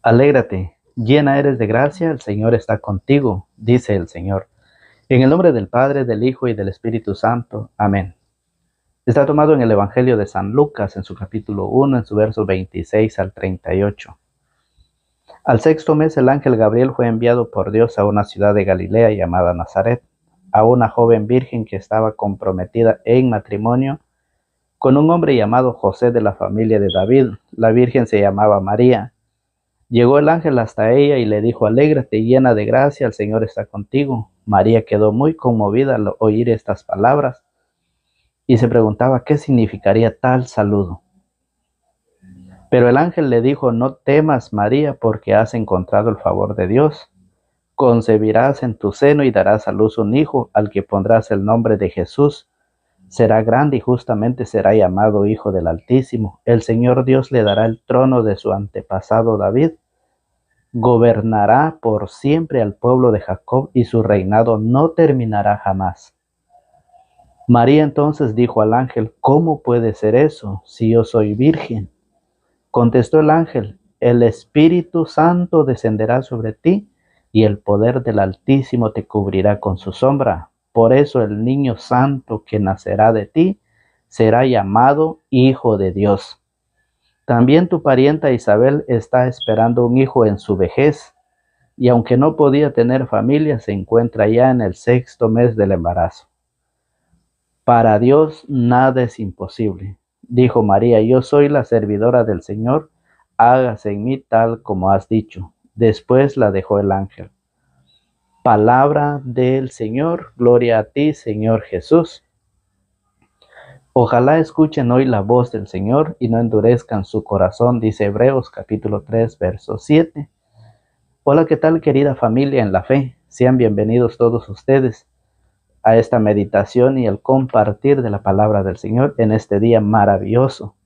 Alégrate, llena eres de gracia, el Señor está contigo, dice el Señor. En el nombre del Padre, del Hijo y del Espíritu Santo. Amén. Está tomado en el Evangelio de San Lucas, en su capítulo 1, en su verso 26 al 38. Al sexto mes, el ángel Gabriel fue enviado por Dios a una ciudad de Galilea llamada Nazaret, a una joven virgen que estaba comprometida en matrimonio con un hombre llamado José de la familia de David. La virgen se llamaba María. Llegó el ángel hasta ella y le dijo: alégrate, llena de gracia, el Señor está contigo. María quedó muy conmovida al oír estas palabras y se preguntaba qué significaría tal saludo. Pero el ángel le dijo: no temas, María, porque has encontrado el favor de Dios. Concebirás en tu seno y darás a luz un hijo, al que pondrás el nombre de Jesús. Será grande y justamente será llamado Hijo del Altísimo. El Señor Dios le dará el trono de su antepasado David. Gobernará por siempre al pueblo de Jacob y su reinado no terminará jamás. María entonces dijo al ángel: ¿cómo puede ser eso si yo soy virgen? Contestó el ángel: el Espíritu Santo descenderá sobre ti y el poder del Altísimo te cubrirá con su sombra. Por eso el niño santo que nacerá de ti será llamado Hijo de Dios. También tu parienta Isabel está esperando un hijo en su vejez, y aunque no podía tener familia, se encuentra ya en el sexto mes del embarazo. Para Dios nada es imposible. Dijo María: yo soy la servidora del Señor, hágase en mí tal como has dicho. Después la dejó el ángel. Palabra del Señor, gloria a ti, Señor Jesús. Ojalá escuchen hoy la voz del Señor y no endurezcan su corazón, dice Hebreos capítulo 3, verso 7. Hola, ¿qué tal, querida familia en la fe? Sean bienvenidos todos ustedes a esta meditación y el compartir de la palabra del Señor en este día maravilloso.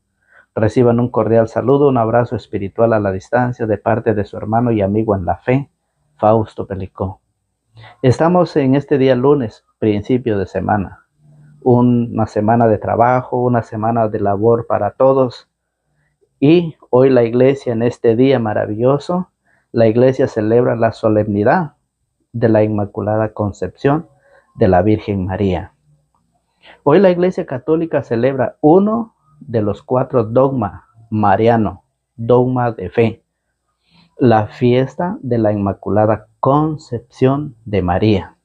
Reciban un cordial saludo, un abrazo espiritual a la distancia de parte de su hermano y amigo en la fe, Fausto Pelicó. Estamos en este día lunes, principio de semana. Una semana de trabajo, una semana de labor para todos. Y hoy la iglesia, en este día maravilloso, la iglesia celebra la solemnidad de la Inmaculada Concepción de la Virgen María. Hoy la Iglesia Católica celebra uno de los 4 dogmas marianos, dogma de fe, la fiesta de la Inmaculada Concepción de María.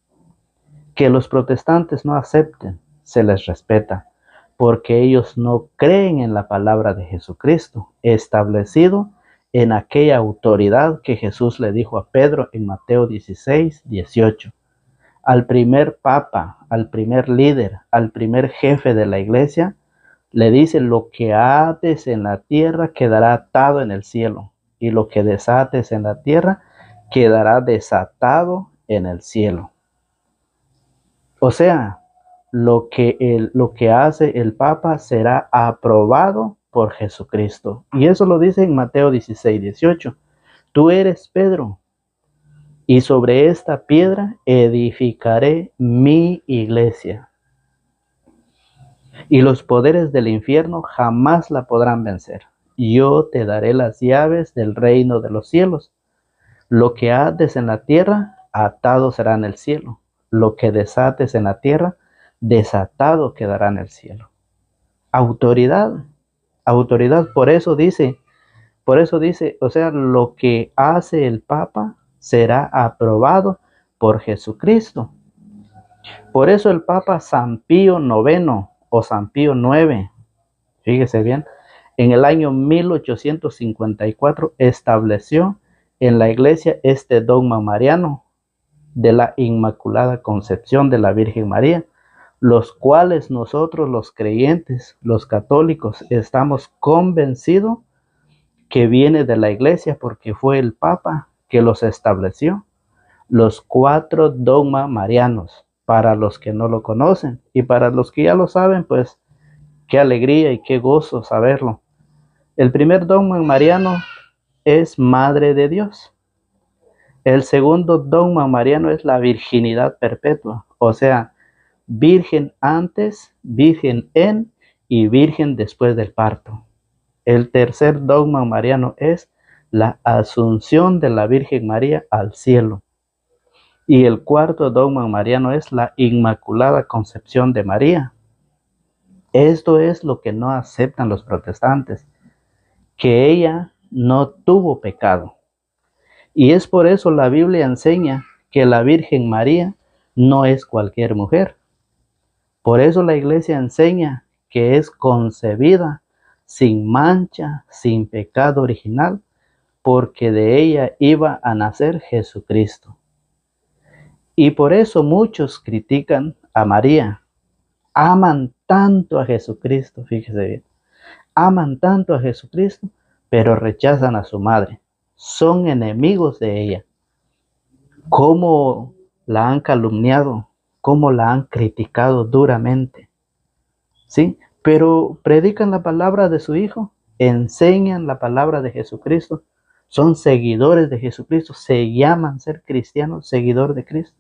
Que los protestantes no acepten, se les respeta, porque ellos no creen en la palabra de Jesucristo, establecido en aquella autoridad que Jesús le dijo a Pedro en Mateo 16, 18. Al primer papa, al primer líder, al primer jefe de la iglesia, le dice: lo que ates en la tierra quedará atado en el cielo, y lo que desates en la tierra quedará desatado en el cielo. O sea, lo que hace el Papa será aprobado por Jesucristo. Y eso lo dice en Mateo 16, 18. Tú eres Pedro, y sobre esta piedra edificaré mi iglesia, y los poderes del infierno jamás la podrán vencer. Yo te daré las llaves del reino de los cielos. Lo que ates en la tierra, atado será en el cielo. Lo que desates en la tierra, desatado quedará en el cielo. Autoridad, autoridad. Por eso dice, o sea, lo que hace el Papa será aprobado por Jesucristo. Por eso el Papa San Pío IX o San Pío IX, fíjese bien, en el año 1854 estableció en la iglesia este dogma mariano de la Inmaculada Concepción de la Virgen María, los cuales nosotros los creyentes, los católicos, estamos convencidos que viene de la iglesia porque fue el Papa que los estableció. Los 4 dogmas marianos, para los que no lo conocen, y para los que ya lo saben, pues qué alegría y qué gozo saberlo. El primer dogma mariano es Madre de Dios. El segundo dogma mariano es la virginidad perpetua, o sea, virgen antes, virgen y virgen después del parto. El tercer dogma mariano es la asunción de la Virgen María al cielo. Y el cuarto dogma mariano es la Inmaculada Concepción de María. Esto es lo que no aceptan los protestantes, que ella no tuvo pecado. Y es por eso la Biblia enseña que la Virgen María no es cualquier mujer. Por eso la Iglesia enseña que es concebida sin mancha, sin pecado original, porque de ella iba a nacer Jesucristo. Y por eso muchos critican a María. Aman tanto a Jesucristo, fíjese bien. Aman tanto a Jesucristo, pero rechazan a su madre. Son enemigos de ella. ¿Cómo la han calumniado? ¿Cómo la han criticado duramente? ¿Sí? Pero predican la palabra de su Hijo, enseñan la palabra de Jesucristo, son seguidores de Jesucristo, se llaman ser cristianos, seguidor de Cristo,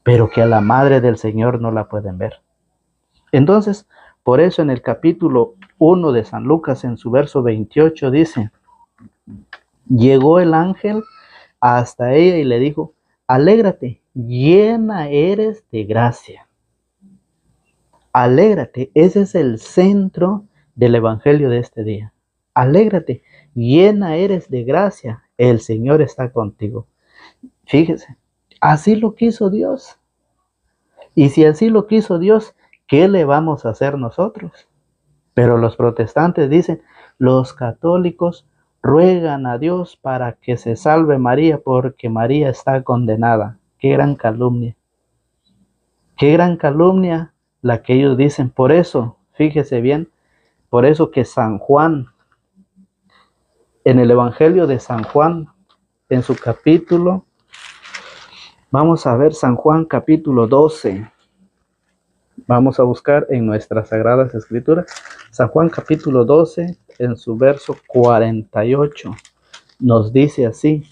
pero que a la madre del Señor no la pueden ver. Entonces, por eso en el capítulo 1 de San Lucas, en su verso 28, dice: llegó el ángel hasta ella y le dijo: alégrate, llena eres de gracia. Alégrate, ese es el centro del evangelio de este día. Alégrate, llena eres de gracia, el Señor está contigo. Fíjese, así lo quiso Dios. Y si así lo quiso Dios, ¿qué le vamos a hacer nosotros? Pero los protestantes dicen: los católicos ruegan a Dios para que se salve María porque María está condenada. Qué gran calumnia. Qué gran calumnia la que ellos dicen. Por eso, fíjese bien, por eso que San Juan, en el Evangelio de San Juan, en su capítulo, vamos a ver San Juan capítulo 12. Vamos a buscar en nuestras Sagradas Escrituras. San Juan capítulo 12, en su verso 48, nos dice así: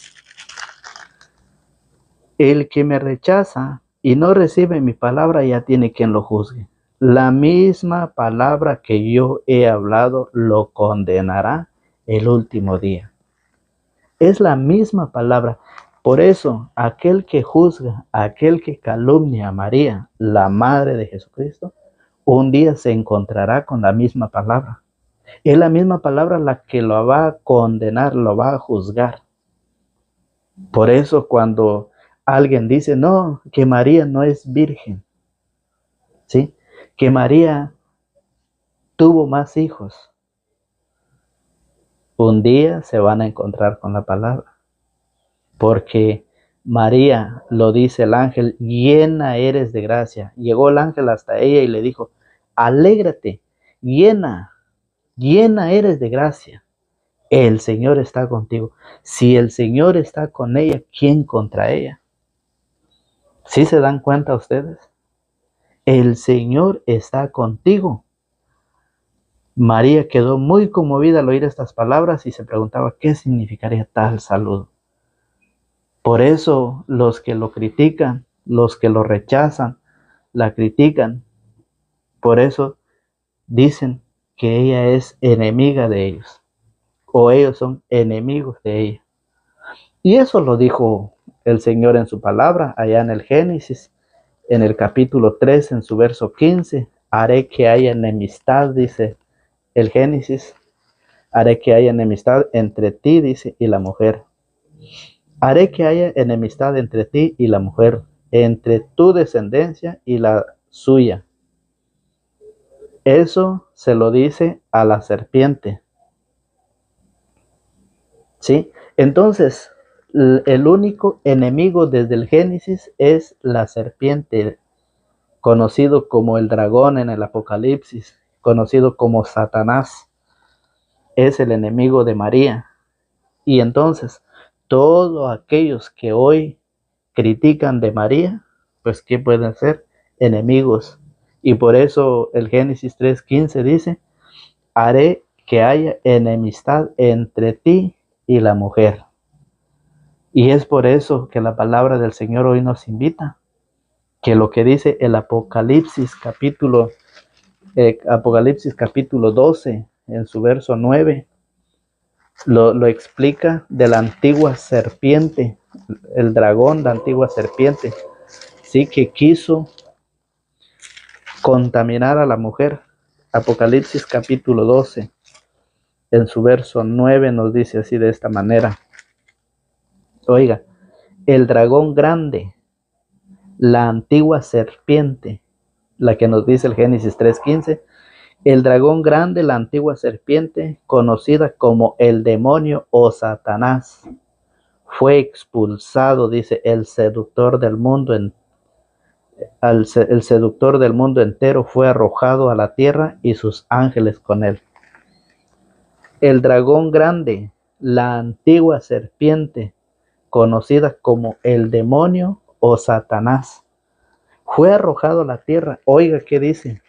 el que me rechaza y no recibe mi palabra ya tiene quien lo juzgue. La misma palabra que yo he hablado lo condenará el último día. Es la misma palabra. Por eso, aquel que juzga, aquel que calumnia a María, la madre de Jesucristo, un día se encontrará con la misma palabra. Es la misma palabra la que lo va a condenar, lo va a juzgar. Por eso cuando alguien dice: no, que María no es virgen, ¿sí? Que María tuvo más hijos, un día se van a encontrar con la palabra. Porque María, lo dice el ángel, llena eres de gracia. Llegó el ángel hasta ella y le dijo: alégrate, llena eres de gracia. El Señor está contigo. Si el Señor está con ella, ¿quién contra ella? ¿Sí se dan cuenta ustedes? El Señor está contigo. María quedó muy conmovida al oír estas palabras y se preguntaba qué significaría tal saludo. Por eso los que lo critican, los que lo rechazan, la critican. Por eso dicen que ella es enemiga de ellos, o ellos son enemigos de ella. Y eso lo dijo el Señor en su palabra, allá en el Génesis, en el capítulo 3, en su verso 15. Haré que haya enemistad, dice el Génesis. Haré que haya enemistad entre ti, dice, y la mujer. Haré que haya enemistad entre ti y la mujer, entre tu descendencia y la suya. Eso se lo dice a la serpiente. ¿Sí? Entonces, el único enemigo desde el Génesis es la serpiente, conocido como el dragón en el Apocalipsis, conocido como Satanás. Es el enemigo de María. Y entonces, todos aquellos que hoy critican de María, pues ¿qué pueden ser? Enemigos. Y por eso el Génesis 3:15 dice: haré que haya enemistad entre ti y la mujer. Y es por eso que la palabra del Señor hoy nos invita, que lo que dice el Apocalipsis capítulo 12, en su verso 9, lo explica de la antigua serpiente, el dragón, la antigua serpiente, sí, que quiso contaminar a la mujer. Apocalipsis capítulo 12, en su verso 9 nos dice así de esta manera. Oiga, el dragón grande, la antigua serpiente, la que nos dice el Génesis 3:15, el dragón grande, la antigua serpiente, conocida como el demonio o Satanás, fue expulsado, dice, el seductor del mundo el seductor del mundo entero fue arrojado a la tierra y sus ángeles con él. El dragón grande, la antigua serpiente, conocida como el demonio o Satanás, fue arrojado a la tierra. Oiga, ¿qué dice?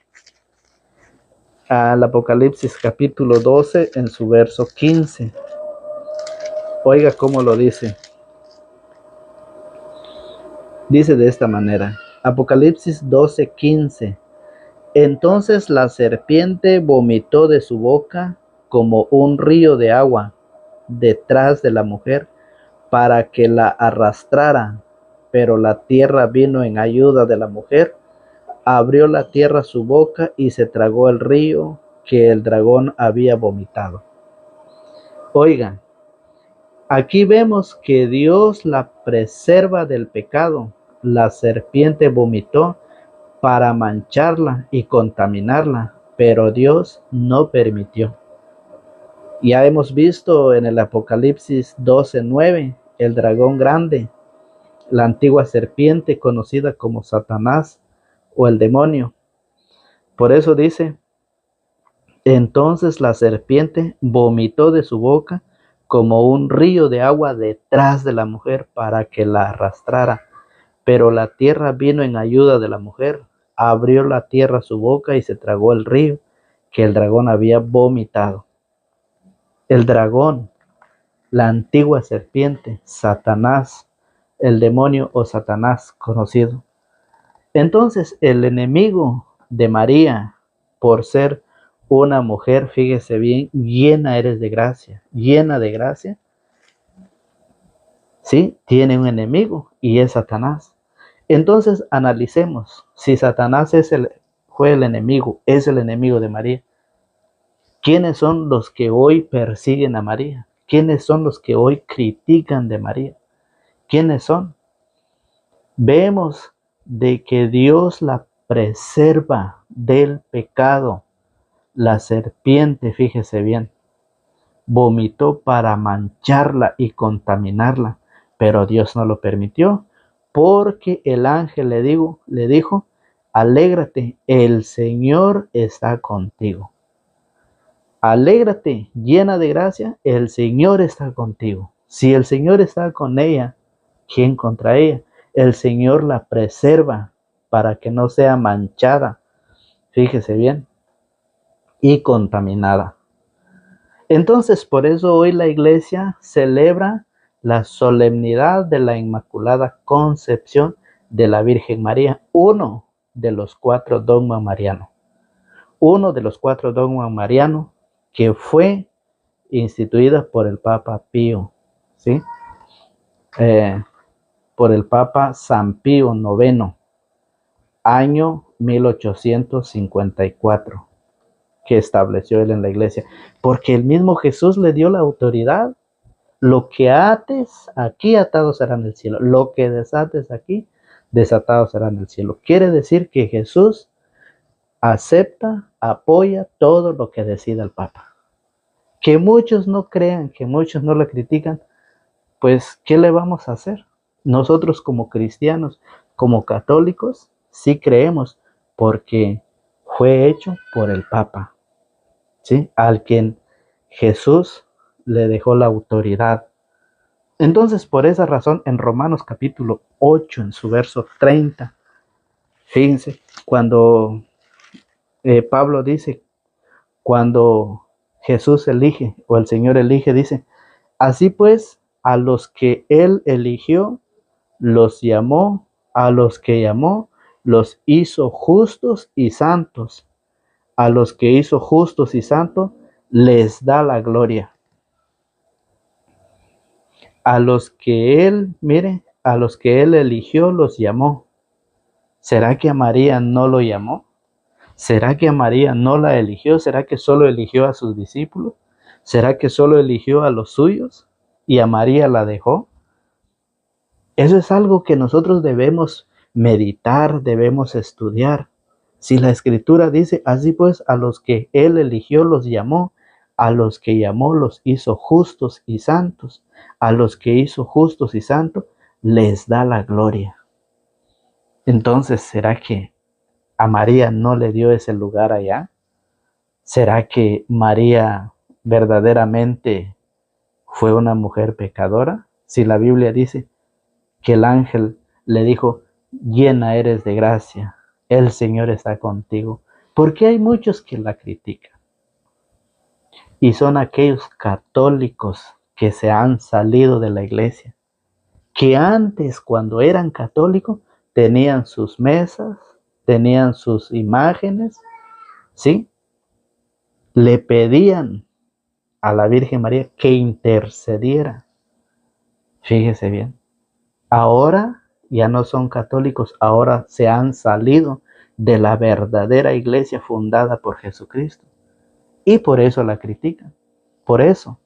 Al Apocalipsis capítulo 12 en su verso 15. Oiga cómo lo dice. Dice de esta manera, Apocalipsis 12:15. Entonces la serpiente vomitó de su boca como un río de agua detrás de la mujer para que la arrastrara, pero la tierra vino en ayuda de la mujer. Abrió la tierra su boca y se tragó el río que el dragón había vomitado. Oigan, aquí vemos que Dios la preserva del pecado. La serpiente vomitó para mancharla y contaminarla, pero Dios no permitió. Ya hemos visto en el Apocalipsis 12:9, el dragón grande, la antigua serpiente conocida como Satanás o el demonio. Por eso dice, entonces la serpiente vomitó de su boca como un río de agua detrás de la mujer para que la arrastrara. Pero la tierra vino en ayuda de la mujer. Abrió la tierra su boca y se tragó el río que el dragón había vomitado. El dragón, la antigua serpiente, Satanás, el demonio o Satanás conocido. Entonces el enemigo de María, por ser una mujer, fíjese bien, llena eres de gracia, llena de gracia, ¿sí? Tiene un enemigo y es Satanás. Entonces analicemos, si Satanás fue el enemigo, es el enemigo de María, ¿quiénes son los que hoy persiguen a María? ¿Quiénes son los que hoy critican de María? ¿Quiénes son? Vemos de que Dios la preserva del pecado. La serpiente, fíjese bien, vomitó para mancharla y contaminarla, pero Dios no lo permitió, porque el ángel le dijo, alégrate, el Señor está contigo. Alégrate, llena de gracia, el Señor está contigo. Si el Señor está con ella, ¿quién contra ella? El Señor la preserva para que no sea manchada, fíjese bien, y contaminada. Entonces, por eso hoy la iglesia celebra la solemnidad de la Inmaculada Concepción de la Virgen María, uno de los 4 dogmas marianos. Uno de los 4 dogmas marianos que fue instituida por el Papa Pío, ¿sí? Por el Papa San Pío IX, año 1854, que estableció él en la iglesia, porque el mismo Jesús le dio la autoridad. Lo que ates aquí, atado será en el cielo. Lo que desates aquí, desatado será en el cielo. Quiere decir que Jesús acepta, apoya todo lo que decida el Papa. Que muchos no crean, que muchos no lo critican, pues ¿qué le vamos a hacer? Nosotros como cristianos, como católicos, sí creemos, porque fue hecho por el Papa, ¿sí? Al quien Jesús le dejó la autoridad. Entonces, por esa razón, en Romanos capítulo 8, en su verso 30, fíjense, cuando Pablo dice, cuando Jesús elige, o el Señor elige, dice, así pues, a los que Él eligió, los llamó, a los que llamó, los hizo justos y santos. A los que hizo justos y santos, les da la gloria. A los que él, mire, a los que él eligió los llamó. ¿Será que a María no lo llamó? ¿Será que a María no la eligió? ¿Será que solo eligió a sus discípulos? ¿Será que solo eligió a los suyos y a María la dejó? Eso es algo que nosotros debemos meditar, debemos estudiar. Si la Escritura dice, así pues, a los que Él eligió los llamó, a los que llamó los hizo justos y santos, a los que hizo justos y santos les da la gloria. Entonces, ¿será que a María no le dio ese lugar allá? ¿Será que María verdaderamente fue una mujer pecadora? Si la Biblia dice que el ángel le dijo, llena eres de gracia, el Señor está contigo. Porque hay muchos que la critican. Y son aquellos católicos que se han salido de la iglesia, que antes, cuando eran católicos, tenían sus mesas, tenían sus imágenes, ¿sí? Le pedían a la Virgen María que intercediera. Fíjese bien. Ahora ya no son católicos, ahora se han salido de la verdadera iglesia fundada por Jesucristo. Y por eso la critican. Por eso.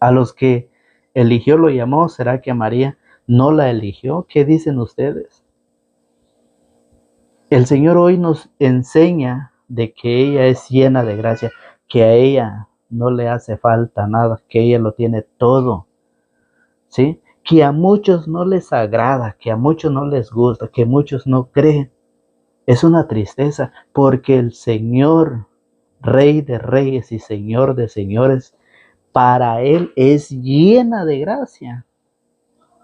A los que eligió lo llamó, ¿será que a María no la eligió? ¿Qué dicen ustedes? El Señor hoy nos enseña de que ella es llena de gracia, que a ella no le hace falta nada, que ella lo tiene todo, ¿sí? Que a muchos no les agrada, que a muchos no les gusta, que muchos no creen. Es una tristeza porque el Señor, Rey de Reyes y Señor de Señores, para Él es llena de gracia.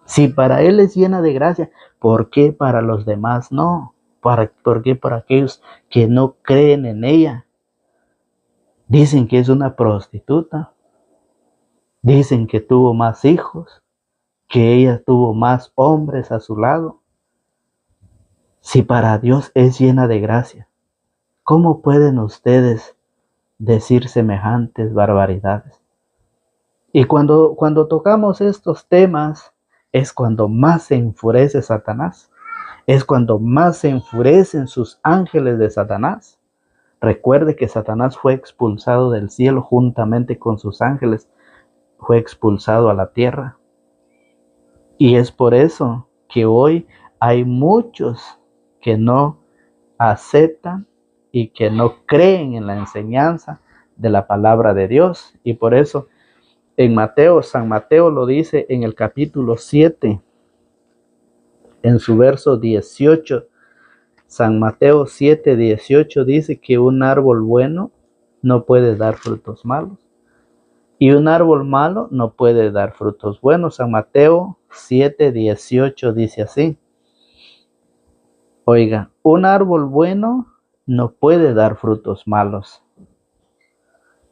Si para Él es llena de gracia, ¿por qué para los demás no? ¿Por qué para aquellos que no creen en ella? Dicen que es una prostituta. Dicen que tuvo más hijos, que ella tuvo más hombres a su lado. Si para Dios es llena de gracia, ¿cómo pueden ustedes decir semejantes barbaridades? Y cuando tocamos estos temas, es cuando más se enfurece Satanás. Es cuando más se enfurecen sus ángeles de Satanás. Recuerde que Satanás fue expulsado del cielo juntamente con sus ángeles. Fue expulsado a la tierra. Y es por eso que hoy hay muchos que no aceptan y que no creen en la enseñanza de la palabra de Dios. Y por eso en Mateo, San Mateo lo dice en el capítulo 7, en su verso 18. San Mateo 7, 18 dice que un árbol bueno no puede dar frutos malos. Y un árbol malo no puede dar frutos buenos. San Mateo 7, 18 dice así. Oiga, un árbol bueno no puede dar frutos malos.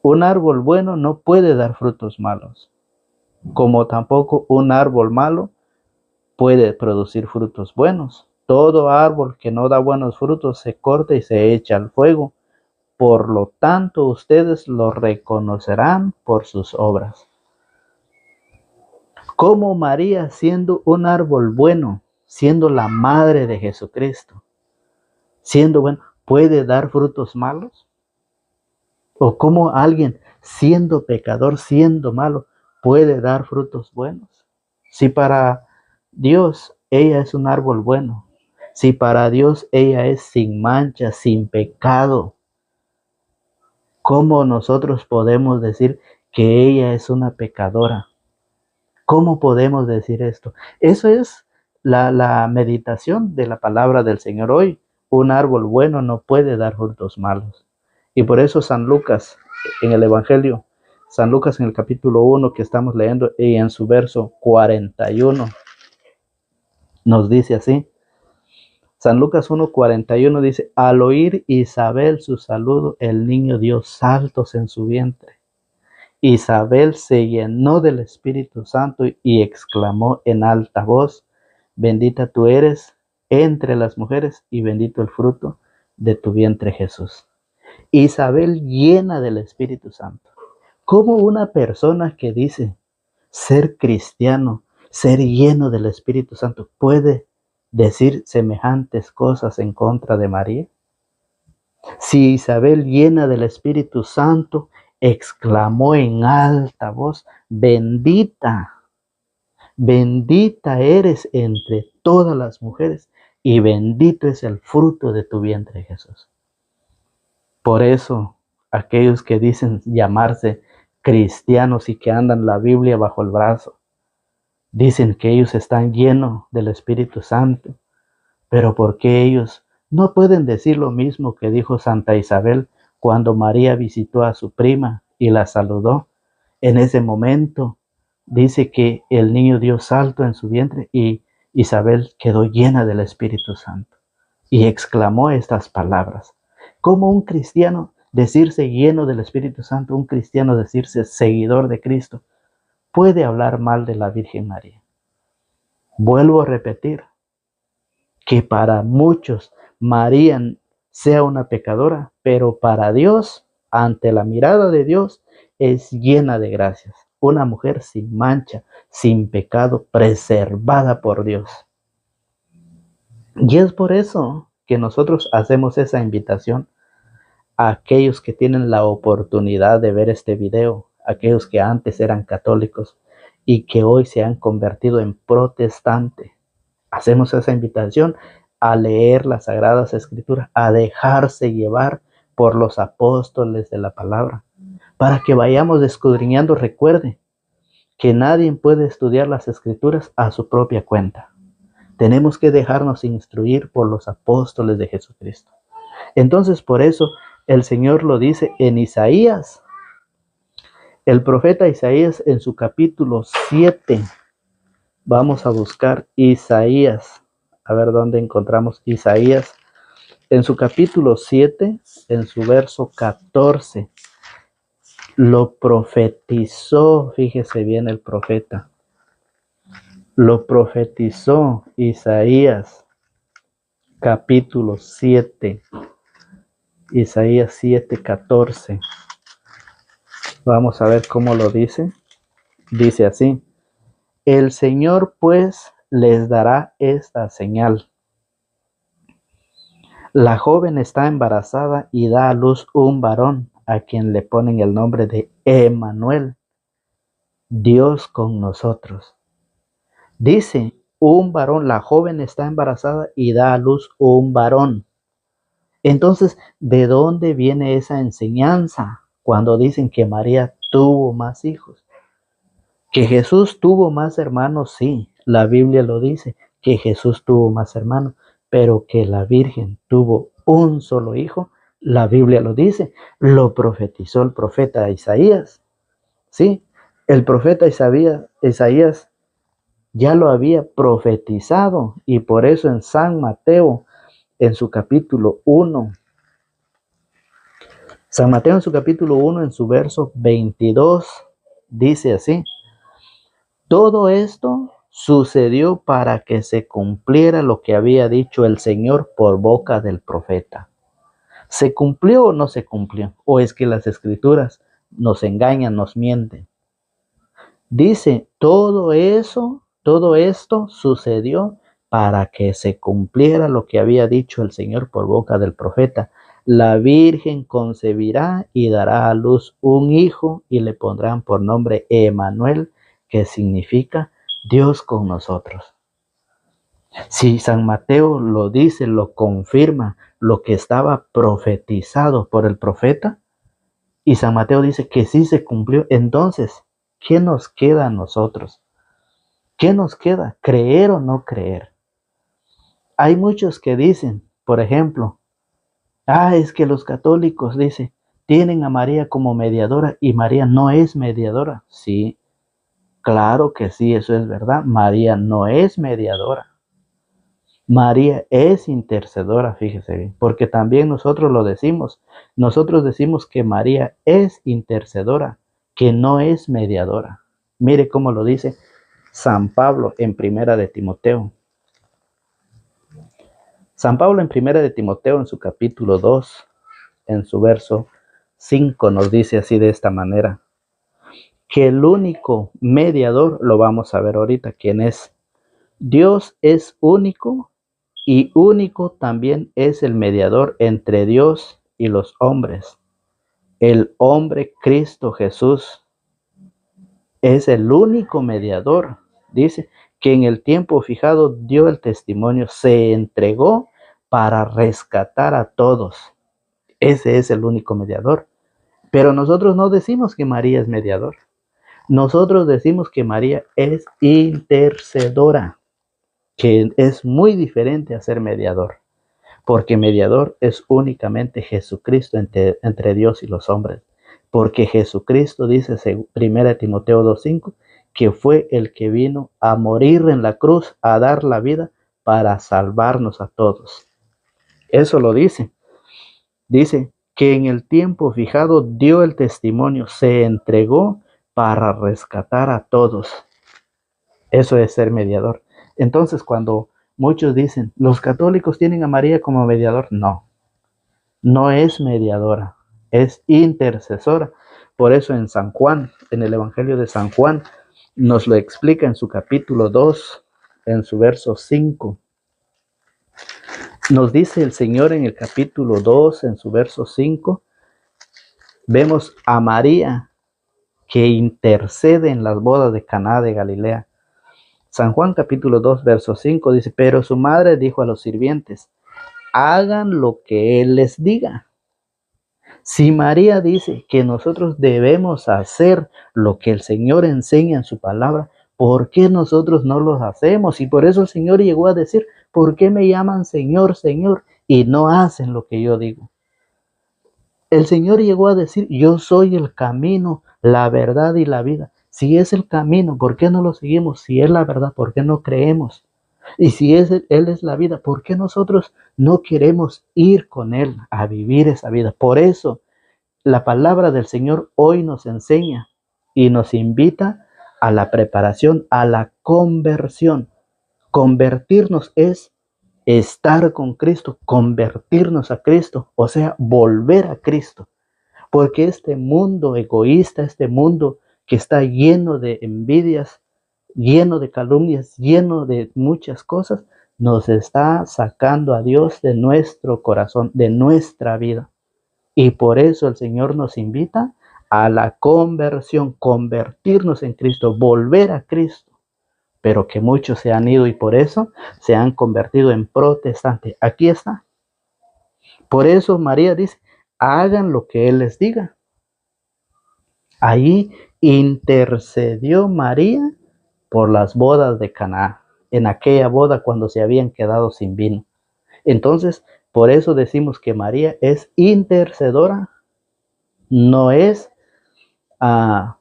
Un árbol bueno no puede dar frutos malos. Como tampoco un árbol malo puede producir frutos buenos. Todo árbol que no da buenos frutos se corta y se echa al fuego. Por lo tanto, ustedes lo reconocerán por sus obras. Como María, siendo un árbol bueno, siendo la madre de Jesucristo, siendo bueno, puede dar frutos malos? ¿O cómo alguien, siendo pecador, siendo malo, puede dar frutos buenos? Si para Dios ella es un árbol bueno, si para Dios ella es sin mancha, sin pecado, ¿cómo nosotros podemos decir que ella es una pecadora? ¿Cómo podemos decir esto? Eso es la meditación de la palabra del Señor hoy. Un árbol bueno no puede dar frutos malos. Y por eso San Lucas, en el Evangelio, San Lucas en el capítulo 1 que estamos leyendo y en su verso 41, nos dice así. San Lucas 1:41 dice, al oír Isabel su saludo, el niño dio saltos en su vientre. Isabel se llenó del Espíritu Santo y exclamó en alta voz, bendita tú eres entre las mujeres y bendito el fruto de tu vientre Jesús. Isabel llena del Espíritu Santo. ¿Cómo una persona que dice ser cristiano, ser lleno del Espíritu Santo, puede decir semejantes cosas en contra de María? Si Isabel, llena del Espíritu Santo, exclamó en alta voz: bendita, bendita eres entre todas las mujeres, y bendito es el fruto de tu vientre, Jesús. Por eso, aquellos que dicen llamarse cristianos y que andan la Biblia bajo el brazo, dicen que ellos están llenos del Espíritu Santo, pero ¿por qué ellos no pueden decir lo mismo que dijo Santa Isabel cuando María visitó a su prima y la saludó? En ese momento dice que el niño dio salto en su vientre y Isabel quedó llena del Espíritu Santo y exclamó estas palabras. ¿Cómo un cristiano decirse lleno del Espíritu Santo, un cristiano decirse seguidor de Cristo, puede hablar mal de la Virgen María? Vuelvo a repetir que para muchos María sea una pecadora, pero para Dios, ante la mirada de Dios, es llena de gracias. Una mujer sin mancha, sin pecado, preservada por Dios. Y es por eso que nosotros hacemos esa invitación a aquellos que tienen la oportunidad de ver este video, aquellos que antes eran católicos y que hoy se han convertido en protestantes. Hacemos esa invitación a leer las Sagradas Escrituras, a dejarse llevar por los apóstoles de la palabra, para que vayamos escudriñando. Recuerde que nadie puede estudiar las Escrituras a su propia cuenta. Tenemos que dejarnos instruir por los apóstoles de Jesucristo. Entonces, por eso el Señor lo dice en Isaías. El profeta Isaías en su capítulo 7. Vamos a buscar Isaías. A ver dónde encontramos Isaías. En su capítulo 7, en su verso 14. Lo profetizó, fíjese bien el profeta. Lo profetizó Isaías, capítulo 7. Isaías 7, 14. Vamos a ver cómo lo dice. Dice así: el Señor pues les dará esta señal. La joven está embarazada y da a luz un varón, a quien le ponen el nombre de Emmanuel, Dios con nosotros. Dice, un varón, la joven está embarazada y da a luz un varón. Entonces, ¿de dónde viene esa enseñanza cuando dicen que María tuvo más hijos? Que Jesús tuvo más hermanos, sí, la Biblia lo dice, que Jesús tuvo más hermanos, pero que la Virgen tuvo un solo hijo, la Biblia lo dice, lo profetizó el profeta Isaías. Sí, el profeta Isaías ya lo había profetizado, y por eso en San Mateo, en su capítulo 1, San Mateo en su capítulo 1, en su verso 22, dice así: todo esto sucedió para que se cumpliera lo que había dicho el Señor por boca del profeta. ¿Se cumplió o no se cumplió? ¿O es que las Escrituras nos engañan, nos mienten? Dice, todo esto sucedió para que se cumpliera lo que había dicho el Señor por boca del profeta. La Virgen concebirá y dará a luz un hijo y le pondrán por nombre Emmanuel, que significa Dios con nosotros. Si San Mateo lo dice, lo confirma, lo que estaba profetizado por el profeta, y San Mateo dice que sí se cumplió, entonces, ¿qué nos queda a nosotros? ¿Qué nos queda? ¿Creer o no creer? Hay muchos que dicen, por ejemplo, es que los católicos, dice, tienen a María como mediadora y María no es mediadora. Sí, claro que sí, eso es verdad. María no es mediadora. María es intercedora, fíjese bien, porque también nosotros lo decimos. Nosotros decimos que María es intercedora, que no es mediadora. Mire cómo lo dice San Pablo en Primera de Timoteo. San Pablo en Primera de Timoteo, en su capítulo 2, en su verso 5, nos dice así de esta manera: que el único mediador, lo vamos a ver ahorita quién es. Dios es único y único también es el mediador entre Dios y los hombres. El hombre Cristo Jesús es el único mediador. Dice que en el tiempo fijado dio el testimonio, se entregó para rescatar a todos. Ese es el único mediador. Pero nosotros no decimos que María es mediador. Nosotros decimos que María es intercedora, que es muy diferente a ser mediador, porque mediador es únicamente Jesucristo entre Dios y los hombres, porque Jesucristo dice 1 Timoteo 2:5 que fue el que vino a morir en la cruz, a dar la vida para salvarnos a todos. Eso lo dice. Dice que en el tiempo fijado dio el testimonio, se entregó para rescatar a todos. Eso es ser mediador. Entonces, cuando muchos dicen, los católicos tienen a María como mediador, no, no es mediadora, es intercesora. Por eso en San Juan, en el Evangelio de San Juan, nos lo explica en su capítulo 2, en su verso 5. Nos dice el Señor en el capítulo 2, en su verso 5, vemos a María que intercede en las bodas de Caná de Galilea. San Juan capítulo 2, verso 5 dice, pero su madre dijo a los sirvientes, hagan lo que él les diga. Si María dice que nosotros debemos hacer lo que el Señor enseña en su palabra, ¿por qué nosotros no lo hacemos? Y por eso el Señor llegó a decir, ¿por qué me llaman Señor, Señor y no hacen lo que yo digo? El Señor llegó a decir, yo soy el camino, la verdad y la vida. Si es el camino, ¿por qué no lo seguimos? Si es la verdad, ¿por qué no creemos? Y si Él es la vida, ¿por qué nosotros no queremos ir con Él a vivir esa vida? Por eso la palabra del Señor hoy nos enseña y nos invita a la preparación, a la conversión. Convertirnos es estar con Cristo, convertirnos a Cristo, o sea, volver a Cristo. Porque este mundo egoísta, este mundo que está lleno de envidias, lleno de calumnias, lleno de muchas cosas, nos está sacando a Dios de nuestro corazón, de nuestra vida. Y por eso el Señor nos invita a la conversión, convertirnos en Cristo, volver a Cristo. Pero que muchos se han ido y por eso se han convertido en protestantes. Aquí está. Por eso María dice, hagan lo que Él les diga. Ahí intercedió María por las bodas de Caná, en aquella boda cuando se habían quedado sin vino. Entonces, por eso decimos que María es intercedora, no es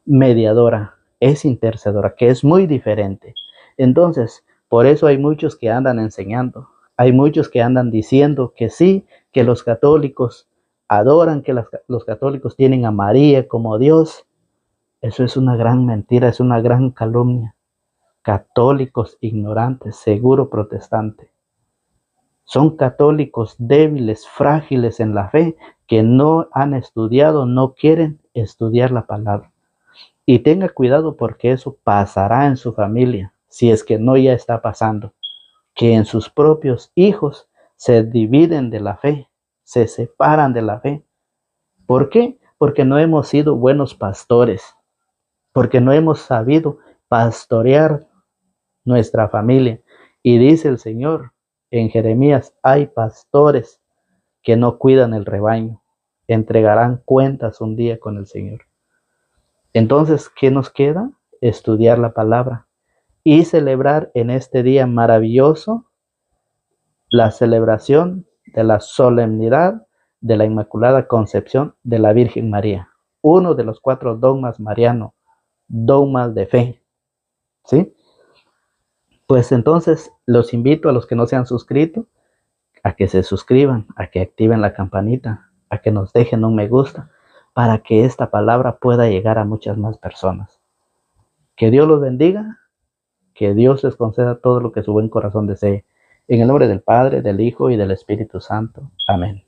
mediadora, es intercedora, que es muy diferente. Entonces, por eso hay muchos que andan enseñando, hay muchos que andan diciendo que sí, que los católicos adoran, que los católicos tienen a María como Dios. Eso es una gran mentira, es una gran calumnia. Católicos ignorantes, seguro protestante. Son católicos débiles, frágiles en la fe, que no han estudiado, no quieren estudiar la palabra. Y tenga cuidado porque eso pasará en su familia, si es que no ya está pasando. Que en sus propios hijos se dividen de la fe, se separan de la fe. ¿Por qué? Porque no hemos sido buenos pastores, porque no hemos sabido pastorear nuestra familia. Y dice el Señor en Jeremías, hay pastores que no cuidan el rebaño, entregarán cuentas un día con el Señor. Entonces, ¿qué nos queda? Estudiar la palabra y celebrar en este día maravilloso la celebración de la solemnidad de la Inmaculada Concepción de la Virgen María, uno de los 4 dogmas marianos, dogmas de fe, ¿sí? Pues entonces los invito a los que no se han suscrito a que se suscriban, a que activen la campanita, a que nos dejen un me gusta, para que esta palabra pueda llegar a muchas más personas. Que Dios los bendiga, que Dios les conceda todo lo que su buen corazón desee. En el nombre del Padre, del Hijo y del Espíritu Santo. Amén.